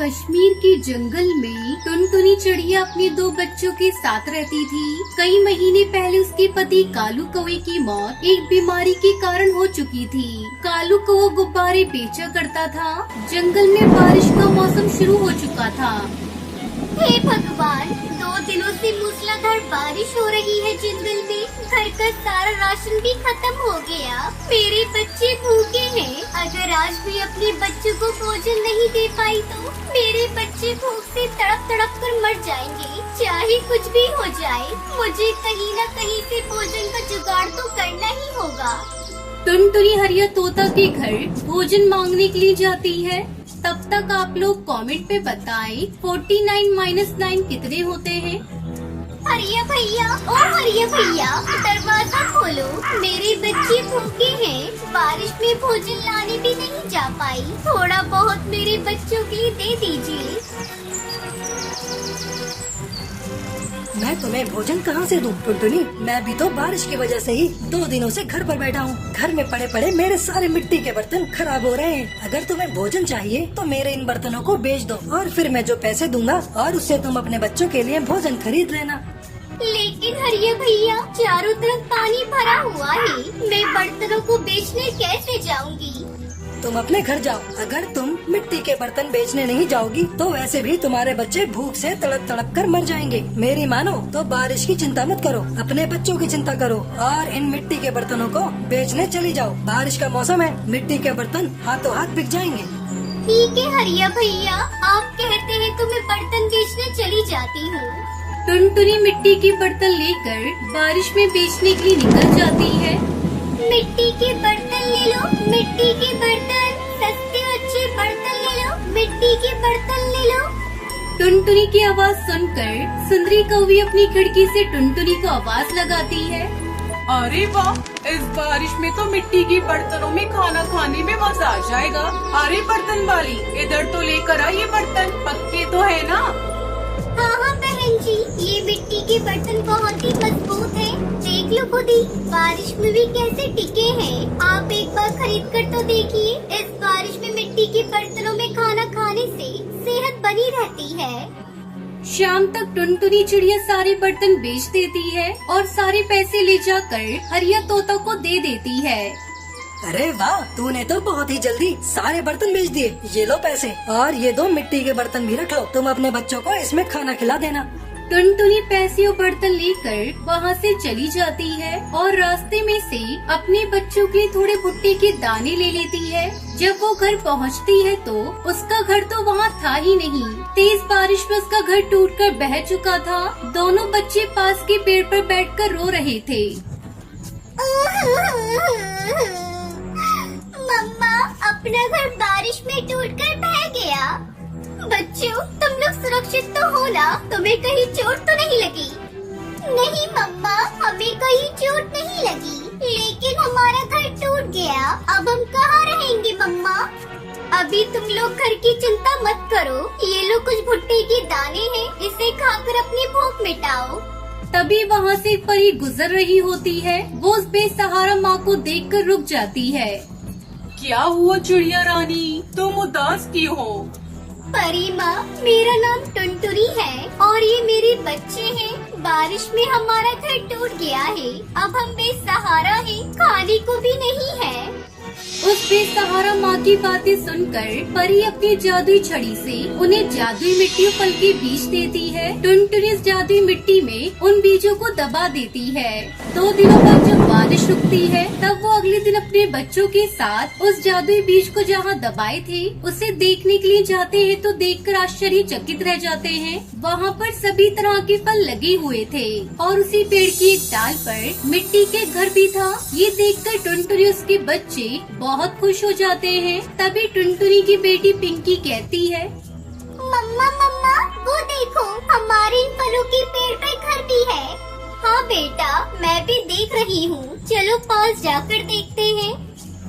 कश्मीर के जंगल में टुनटुनी चिड़िया अपने दो बच्चों के साथ रहती थी। कई महीने पहले उसके पति कालू कौवे की मौत एक बीमारी के कारण हो चुकी थी। कालू कौवा गुब्बारे बेचा करता था। जंगल में बारिश का मौसम शुरू हो चुका था। हे भगवान, 2 दिनों से मूसलाधार बारिश हो रही है जंगल में। घर का सारा राशन भी खत्म हो गया। मेरे बच्चे भूखे हैं। अगर आज भी अपने बच्चों को भोजन नहीं दे पाई तो मेरे बच्चे भूख से तड़प तड़प कर मर जाएंगे। चाहे कुछ भी हो जाए, मुझे कहीं न कहीं से भोजन का जुगाड़ तो करना ही होगा। टुनटुनी हरिया तोता के घर भोजन मांगने के लिए जाती है। तब तक आप लोग कमेंट पे बताएं 49 - 9 कितने होते हैं। हरिया भैया, ओ हरिया भैया, दरवाजा खोलो। मेरे बच्चे भूखे हैं। बारिश में भोजन लाने भी नहीं जा पाई। थोड़ा बहुत मेरे बच्चों के लिए दे दीजिए। मैं तुम्हें भोजन कहाँ से दूं टुनटुनी? मैं भी तो बारिश की वजह से ही 2 दिनों से घर पर बैठा हूँ। घर में पड़े पड़े मेरे सारे मिट्टी के बर्तन खराब हो रहे हैं। अगर तुम्हें भोजन चाहिए तो मेरे इन बर्तनों को बेच दो और फिर मैं जो पैसे दूंगा और उससे तुम अपने बच्चों के लिए भोजन खरीद लेना। लेकिन हरिया भैया, चारों तरफ पानी भरा हुआ है। मैं बर्तनों को बेचने कैसे जाऊंगी? तुम अपने घर जाओ। अगर तुम मिट्टी के बर्तन बेचने नहीं जाओगी तो वैसे भी तुम्हारे बच्चे भूख से तड़प तड़प कर मर जाएंगे। मेरी मानो तो बारिश की चिंता मत करो, अपने बच्चों की चिंता करो और इन मिट्टी के बर्तनों को बेचने चली जाओ। बारिश का मौसम है, मिट्टी के बर्तन हाथों हाथ बिक जाएंगे। ठीक है हरिया भैया, आप कहते हैं तो मैं बर्तन बेचने चली जाती हूँ। टुनटुनी मिट्टी के बर्तन लेकर बारिश में बेचने के लिए निकल जाती है। मिट्टी के बर्तन ले लो, मिट्टी के बर्तन, सस्ते अच्छे बर्तन ले लो, मिट्टी के बर्तन ले लो। टुनटुनी की आवाज सुनकर सुंदरी कौवी अपनी खिड़की से टुनटुनी को आवाज लगाती है। अरे वाह, इस बारिश में तो मिट्टी के बर्तनों में खाना खाने में मजा आ जाएगा। अरे बर्तन वाली, इधर तो लेकर आ ये बर्तन, पक्के तो है ना? हाँ हाँ बहन जी, ये मिट्टी के बर्तन बहुत ही मजबूत है। देख लो खुद ही, बारिश में भी कैसे टिके हैं। आप एक बार खरीद कर तो देखिए। इस बारिश में मिट्टी के बर्तनों में खाना खाने से सेहत बनी रहती है। शाम तक टुनटुनी चिड़िया सारे बर्तन बेच देती है और सारे पैसे ले जाकर हरिया तोता को दे देती है। अरे वाह, तूने तो बहुत ही जल्दी सारे बर्तन बेच दिए। ये लो पैसे और ये 2 मिट्टी के बर्तन भी रख लो। तुम अपने बच्चों को इसमें खाना खिला देना। टुनटुनी पैसे और बर्तन लेकर वहाँ से चली जाती है और रास्ते में से अपने बच्चों के थोड़े भुट्टे के दाने ले लेती है। जब वो घर पहुँचती है तो उसका घर तो वहाँ था ही नहीं। तेज बारिश में उसका घर टूटकर बह चुका था। दोनों बच्चे पास के पेड़ पर बैठकर रो रहे थे। मम्मा, अपना घर बारिश में टूटकर बह गया। बच्चों, तुम लोग सुरक्षित तो हो ना? तुम्हें कहीं चोट तो नहीं लगी? नहीं मम्मा, हमें कहीं चोट नहीं लगी, लेकिन हमारा घर टूट गया। अब हम कहाँ रहेंगे मम्मा? अभी तुम लोग घर की चिंता मत करो। ये लो कुछ भुट्टे के दाने हैं, इसे खाकर अपनी भूख मिटाओ। तभी वहाँ से एक परी गुजर रही होती है। वो उस बेसहारा माँ को देखकर रुक जाती है। क्या हुआ चिड़िया रानी, तुम उदास क्यों हो? परी माँ, मेरा नाम टुनटुनी है और ये मेरे बच्चे हैं। बारिश में हमारा घर टूट गया है। अब हम बेसहारा हैं, खाने को भी नहीं है। उस बेसहारा माँ की बातें सुनकर परी अपनी जादुई छड़ी से उन्हें जादुई मिट्टी और फल के बीज देती है। टुनटुनी इस जादुई मिट्टी में उन बीजों को दबा देती है। 2 दिनों बाद जब बारिश रुकती है तब वो अगले दिन अपने बच्चों के साथ उस जादुई बीज को जहाँ दबाए थे उसे देखने के लिए जाते हैं तो देखकर आश्चर्यचकित रह जाते हैं। वहाँ पर सभी तरह के फल लगे हुए थे और उसी पेड़ की एक डाल पर मिट्टी के घर भी था। ये देखकर टुनटुनी उसके बच्चे बहुत खुश हो जाते हैं। तभी टुनटुनी की बेटी पिंकी कहती है, मम्मा मम्मा, वो देखो, हमारे इन फलों के पेड़ पे घर भी है। हाँ बेटा, मैं भी देख रही हूँ। चलो पास जाकर देखते हैं।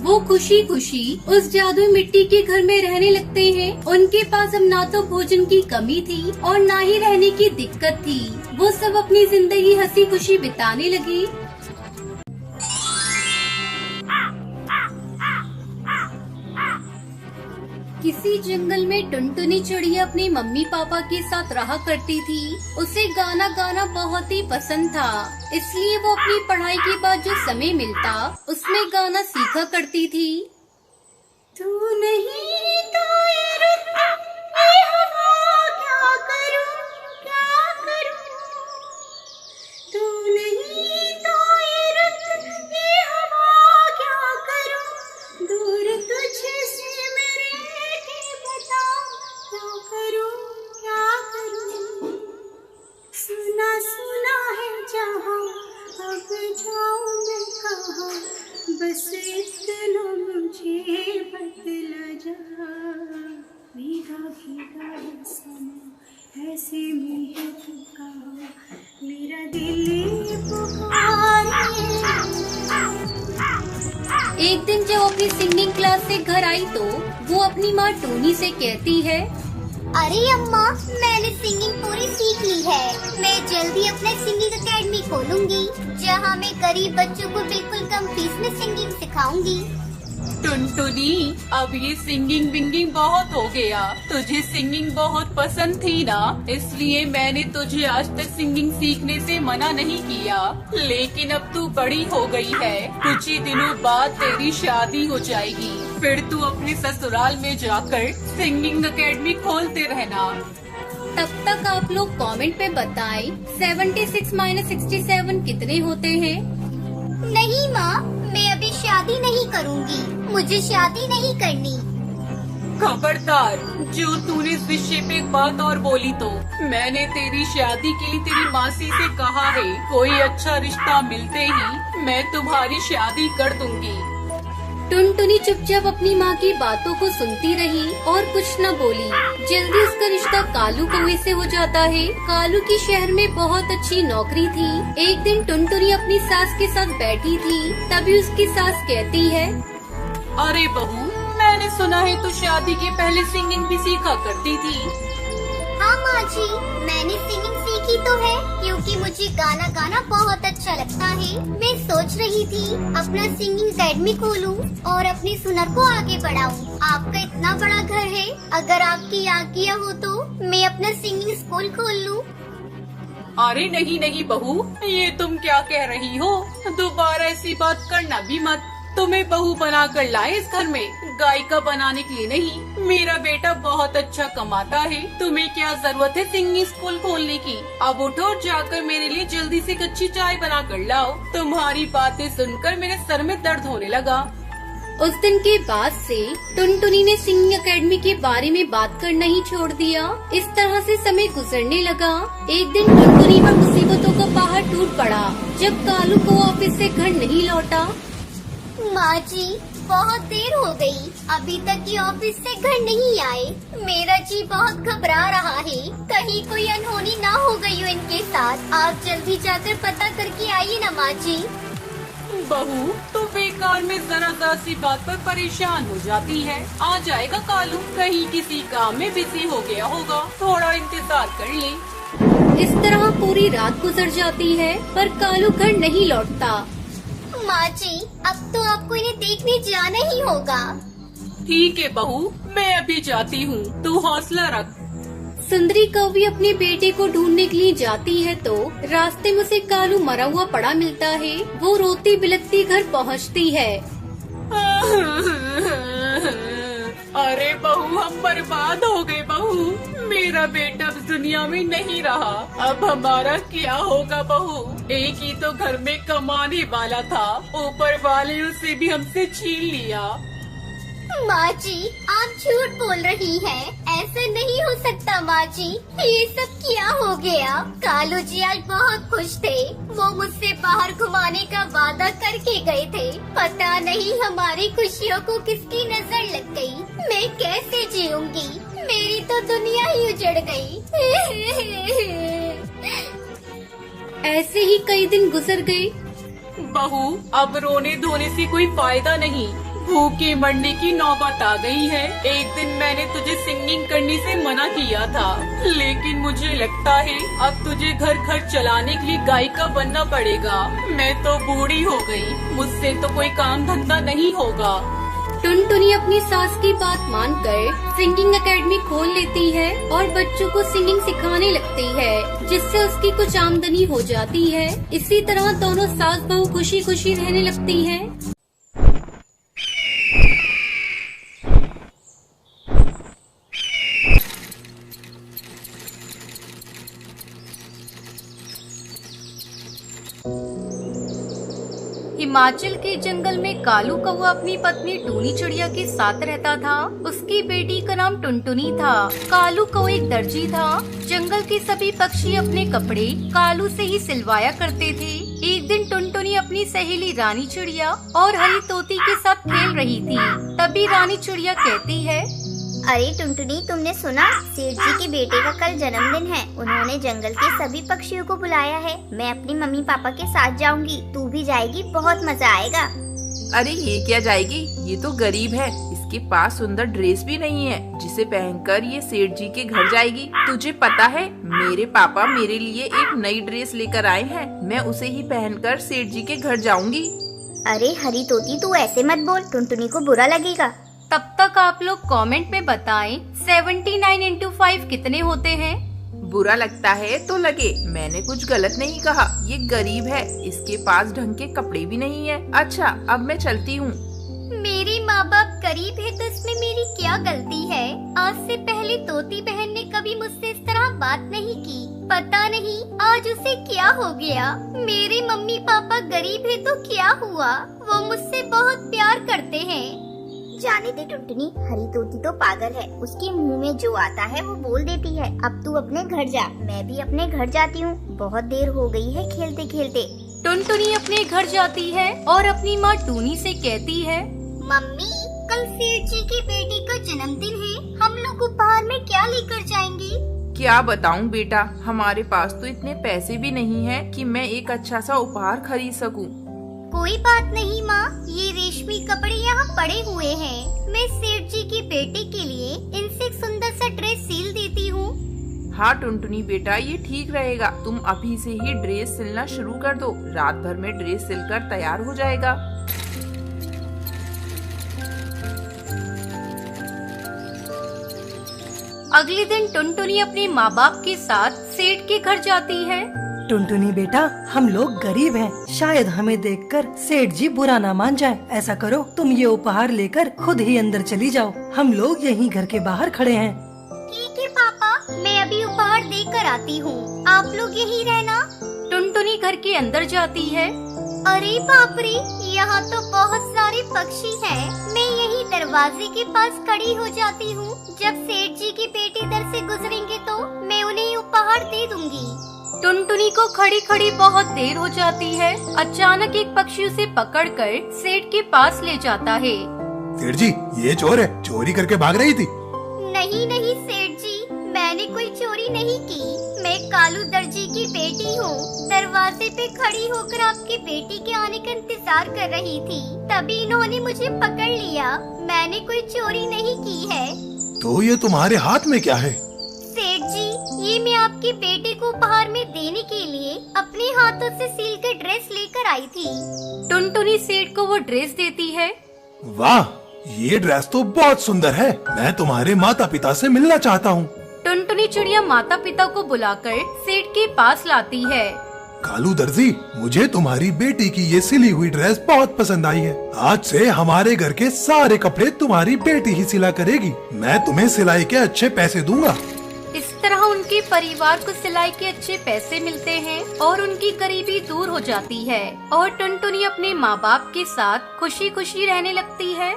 वो खुशी खुशी उस जादुई मिट्टी के घर में रहने लगते हैं। उनके पास अब ना तो भोजन की कमी थी और ना ही रहने की दिक्कत थी। वो सब अपनी जिंदगी हंसी खुशी बिताने लगी। किसी जंगल में टुनटुनी चिड़िया अपने मम्मी पापा के साथ रहा करती थी। उसे गाना गाना बहुत ही पसंद था, इसलिए वो अपनी पढ़ाई के बाद जो समय मिलता उसमें गाना सीखा करती थी। तू नहीं तो ये रुत, ये हवा, क्या करूं, क्या करूं। तू नहीं तो ये रुत, ये हवा, क्या करूं। दूर तुझसे मेरे के बता, क्या करूं, क्या करूं। सुना सुना है जहां, अब जाऊं मैं कहां। बस इतना मुझे बतला जा। भीगा भीगा है समा, ऐसे में है तू कहाँ। मेरा दिल पुकारे। एक दिन जब अपनी सिंगिंग क्लास से घर आई तो वो अपनी माँ टोनी से कहती है, अरे अम्मा, मैंने सिंगिंग पूरी सीख ली है। मैं जल्दी अपना सिंगिंग एकेडमी खोलूंगी, जहाँ मैं गरीब बच्चों को बिल्कुल कम फीस में सिंगिंग सिखाऊंगी। टुनटुनी, अब ये सिंगिंग विंगिंग बहुत हो गया। तुझे सिंगिंग बहुत पसंद थी ना, इसलिए मैंने तुझे आज तक सिंगिंग सीखने से मना नहीं किया। लेकिन अब तू बड़ी हो गई है, कुछ ही दिनों बाद तेरी शादी हो जाएगी, फिर तू अपने ससुराल में जाकर सिंगिंग एकेडमी खोलते रहना। तब तक आप लोग कमेंट पे बताएं 76 - 67 कितने होते हैं। नहीं माँ, मैं अभी शादी नहीं करूँगी, मुझे शादी नहीं करनी। खबरदार, जो तूने इस विषय पे एक बात और बोली तो मैंने तेरी शादी के लिए तेरी मासी से कहा है, कोई अच्छा रिश्ता मिलते ही मैं तुम्हारी शादी कर दूंगी। टुनटुनी चुपचाप अपनी माँ की बातों को सुनती रही और कुछ न बोली। जल्दी उसका रिश्ता कालू कौवे से हो जाता है। कालू की शहर में बहुत अच्छी नौकरी थी। एक दिन टुनटुनी अपनी सास के साथ बैठी थी, तभी उसकी सास कहती है, अरे बहू, मैंने सुना है तू शादी के पहले सिंगिंग भी सीखा करती थी। हाँ माँ जी, मैंने सिंगिंग सीखी तो है, क्योंकि मुझे गाना गाना बहुत अच्छा लगता है। मैं सोच रही थी अपना सिंगिंग एकेडमी खोलूं और अपनी सुनर को आगे बढ़ाऊं। आपका इतना बड़ा घर है, अगर आपकी आज्ञा हो तो मैं अपना सिंगिंग स्कूल खोल लूं। अरे नहीं नहीं बहू, ये तुम क्या कह रही हो? दोबारा ऐसी बात करना भी मत। तुम्हें बहू बना कर लाए इस घर में, गायिका बनाने के लिए नहीं। मेरा बेटा बहुत अच्छा कमाता है, तुम्हें क्या जरूरत है सिंगिंग स्कूल खोलने की? अब उठो और जाकर मेरे लिए जल्दी से कच्ची चाय बना कर लाओ। तुम्हारी बातें सुनकर मेरे सर में दर्द होने लगा। उस दिन के बाद से टुनटुनी ने सिंगिंग एकेडमी के बारे में बात करना ही छोड़ दिया। इस तरह से समय गुजरने लगा। एक दिन टुनटुनी पर मुसीबतों का पहाड़ टूट पड़ा जब कालू को ऑफिस से घर नहीं लौटा। माँ जी, बहुत देर हो गई, अभी तक ये ऑफिस से घर नहीं आए। मेरा जी बहुत घबरा रहा है, कहीं कोई अनहोनी ना हो गई हो इनके साथ। आप जल्दी जाकर पता करके आइए ना माँ जी। बहू, तो बेकार में जरा सी बात पर परेशान हो जाती है। आ जाएगा कालू, कहीं किसी काम में बिजी हो गया होगा, थोड़ा इंतजार कर ले। इस तरह पूरी रात गुजर जाती है पर कालू घर नहीं लौटता। माँ जी, अब तो आपको इन्हें देखने जाना ही होगा। ठीक है बहू, मैं अभी जाती हूँ, तू हौसला रख। सुंदरी कौवी अपने बेटे को ढूंढने के लिए जाती है तो रास्ते में उसे कालू मरा हुआ पड़ा मिलता है। वो रोती बिलखती घर पहुँचती है। अरे बहू, हम बर्बाद हो गए बहू, मेरा बेटा अब दुनिया में नहीं रहा। अब हमारा क्या होगा बहू? एक ही तो घर में कमाने वाला था, ऊपर वाले ने उसे भी हमसे छीन लिया। माँ जी, आप झूठ बोल रही हैं। ऐसा नहीं हो सकता माँ जी, ये सब क्या हो गया? कालू जी आज बहुत खुश थे, वो मुझसे बाहर घुमाने का वादा करके गए थे। पता नहीं हमारी खुशियों को किसकी नजर लग गई। मैं कैसे जीऊंगी? मेरी तो दुनिया ही उजड़ गई। ऐसे ही कई दिन गुजर गए। बहू, अब रोने धोने से कोई फायदा नहीं, भूखे मरने की नौबत आ गई है। एक दिन मैंने तुझे सिंगिंग करने से मना किया था, लेकिन मुझे लगता है अब तुझे घर घर चलाने के लिए गायिका बनना पड़ेगा। मैं तो बूढ़ी हो गई, मुझसे तो कोई काम धंधा नहीं होगा। टुनटुनी अपनी सास की बात मानकर सिंगिंग एकेडमी खोल लेती है और बच्चों को सिंगिंग सिखाने लगती है, जिससे उसकी कुछ आमदनी हो जाती है। इसी तरह दोनों सास बहू खुशी खुशी रहने लगती हैं। हिमाचल के जंगल में कालू कौवा अपनी पत्नी टूनी चिड़िया के साथ रहता था। उसकी बेटी का नाम टुनटुनी था। कालू कौवा एक दर्जी था। जंगल के सभी पक्षी अपने कपड़े कालू से ही सिलवाया करते थे। एक दिन टुनटुनी अपनी सहेली रानी चिड़िया और हरी तोती के साथ खेल रही थी। तभी रानी चिड़िया कहती है, अरे टुनटुनी, तुमने सुना? सेठ जी के बेटे का कल जन्मदिन है। उन्होंने जंगल के सभी पक्षियों को बुलाया है। मैं अपनी मम्मी पापा के साथ जाऊंगी, तू भी जाएगी, बहुत मजा आएगा। अरे ये क्या जाएगी, ये तो गरीब है। इसके पास सुंदर ड्रेस भी नहीं है जिसे पहनकर ये सेठ जी के घर जाएगी। तुझे पता है, मेरे पापा मेरे लिए एक नई ड्रेस लेकर आए हैं। मैं उसे ही पहनकर सेठ जी के घर जाऊंगी। अरे हरी तोती, तू ऐसे मत बोल, टुनटुनी को बुरा लगेगा। तब तक आप लोग कमेंट में बताएं 79 into 5 कितने होते हैं। बुरा लगता है तो लगे, मैंने कुछ गलत नहीं कहा। ये गरीब है, इसके पास ढंग के कपड़े भी नहीं है। अच्छा, अब मैं चलती हूँ। मेरे माँ बाप गरीब है तो इसमें मेरी क्या गलती है? आज से पहले तोती बहन ने कभी मुझसे इस तरह बात नहीं की। पता नहीं आज उसे क्या हो गया। मेरे मम्मी पापा गरीब है तो क्या हुआ, वो मुझसे बहुत प्यार करते हैं। जाने दे टुनटुनी, हरी तोती तो पागल है। उसके मुंह में जो आता है वो बोल देती है। अब तू अपने घर जा, मैं भी अपने घर जाती हूँ। बहुत देर हो गई है खेलते खेलते। टुनटुनी अपने घर जाती है और अपनी माँ टूनी से कहती है, मम्मी, कल सेठ जी की बेटी का जन्मदिन है। हम लोग उपहार में क्या लेकर जाएंगे? क्या बताऊँ बेटा, हमारे पास तो इतने पैसे भी नहीं है कि मैं एक अच्छा सा उपहार खरीद सकूँ। कोई बात नहीं माँ, ये रेशमी कपड़े यहाँ पड़े हुए हैं। मैं सेठ जी की बेटी के लिए इनसे एक सुंदर सा ड्रेस सिल देती हूँ। हाँ टुनटुनी बेटा, ये ठीक रहेगा। तुम अभी से ही ड्रेस सिलना शुरू कर दो। रात भर में ड्रेस सिलकर तैयार हो जाएगा। अगले दिन टुनटुनी अपने माँ बाप के साथ सेठ के घर जाती है। टुनटुनी बेटा, हम लोग गरीब हैं, शायद हमें देखकर सेठ जी बुरा ना मान जाए। ऐसा करो, तुम ये उपहार लेकर खुद ही अंदर चली जाओ। हम लोग यहीं घर के बाहर खड़े हैं। ठीक है पापा, मैं अभी उपहार देकर आती हूँ। आप लोग यहीं रहना। टुनटुनी घर के अंदर जाती है। अरे बाप रे, यहाँ तो बहुत सारे पक्षी हैं। मैं यहीं दरवाजे के पास खड़ी हो जाती हूँ। जब सेठ जी की बेटी इधर से गुजरेंगे तो मैं उन्हें उपहार दे दूंगी। टुनटुनी को खड़ी खड़ी बहुत देर हो जाती है। अचानक एक पक्षी उसे पकड़कर सेठ के पास ले जाता है। सेठ जी, ये चोर है, चोरी करके भाग रही थी। नहीं नहीं सेठ जी, मैंने कोई चोरी नहीं की। मैं कालू दर्जी की बेटी हूँ। दरवाजे पे खड़ी होकर आपकी बेटी के आने का इंतजार कर रही थी, तभी इन्होंने मुझे पकड़ लिया। मैंने कोई चोरी नहीं की है। तो ये तुम्हारे हाथ में क्या है? सेठ जी, ये मैं आपकी बेटे को उपहार में देने के लिए अपने हाथों से सील कर ड्रेस लेकर आई थी। टुनटुनी सेठ को वो ड्रेस देती है। वाह, ये ड्रेस तो बहुत सुंदर है। मैं तुम्हारे माता पिता से मिलना चाहता हूँ। टुनटुनी चिड़िया माता पिता को बुलाकर सेठ के पास लाती है। कालू दर्जी, मुझे तुम्हारी बेटी की ये सिली हुई ड्रेस बहुत पसंद आई है। आज से हमारे घर के सारे कपड़े तुम्हारी बेटी ही सिला करेगी। मैं तुम्हें सिलाई के अच्छे पैसे दूंगा। इस तरह उनके परिवार को सिलाई के अच्छे पैसे मिलते हैं और उनकी गरीबी दूर हो जाती है और टुनटुनी अपने माँ बाप के साथ खुशी खुशी रहने लगती है।